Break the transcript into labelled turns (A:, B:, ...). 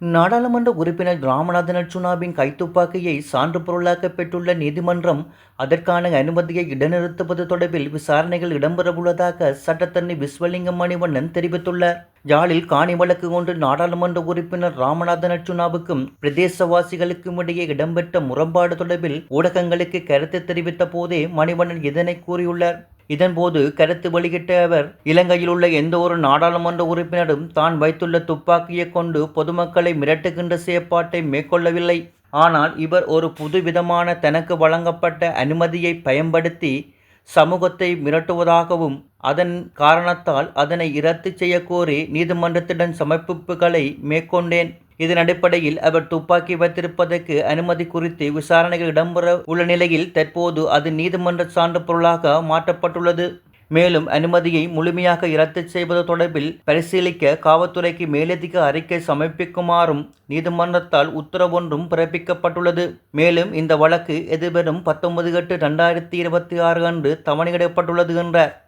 A: நாடாளுமன்ற உறுப்பினர் ராமநாதன் அர்ச்சுனாவின் கைத்துப்பாக்கியை சான்று பொருளாக்க பெற்றுள்ள நீதிமன்றம் அதற்கான அனுமதியை இடைநிறுத்துவது தொடர்பில் விசாரணைகள் இடம்பெறவுள்ளதாக சட்டத்தரணி விஸ்வலிங்கம் மணிவண்ணன் தெரிவித்துள்ளார். யாழில் காணி வழக்கு ஒன்று நாடாளுமன்ற உறுப்பினர் ராமநாதன் அர்ச்சுனாவுக்கும் பிரதேசவாசிகளுக்கும் இடையே இடம்பெற்ற முரண்பாடு தொடர்பில் ஊடகங்களுக்கு கருத்து தெரிவித்த போதே மணிவண்ணன் இதனை கூறியுள்ளார். இதன்போது கருத்து வெளியிட்ட அவர், இலங்கையில் உள்ள எந்த ஒரு நாடாளுமன்ற உறுப்பினரும் தான் வைத்துள்ள துப்பாக்கியை கொண்டு பொதுமக்களை மிரட்டுகின்ற செயற்பாட்டை மேற்கொள்ளவில்லை. ஆனால் இவர் ஒரு புதுவிதமான தனக்கு வழங்கப்பட்ட அனுமதியை பயன்படுத்தி சமூகத்தை மிரட்டுவதாகவும் அதன் காரணத்தால் அதனை இரத்து செய்ய கோரி நீதிமன்றத்திடம் சமர்ப்பிப்புகளை மேற்கொண்டேன். இதன் அடிப்படையில் அவர் துப்பாக்கி வைத்திருப்பதற்கு அனுமதி குறித்து விசாரணைகள் இடம்பெற உள்ள நிலையில் தற்போது அது நீதிமன்ற சான்று பொருளாக மாற்றப்பட்டுள்ளது. மேலும் அனுமதியை முழுமையாக இரத்து செய்வது தொடர்பில் பரிசீலிக்க காவல்துறைக்கு மேலதிக அறிக்கை சமர்ப்பிக்குமாறும் நீதிமன்றத்தால் உத்தரவொன்றும் பிறப்பிக்கப்பட்டுள்ளது. மேலும் இந்த வழக்கு எதிர்வரும் 19/8/2026 அன்று தவணையிடப்பட்டுள்ளது என்றார்.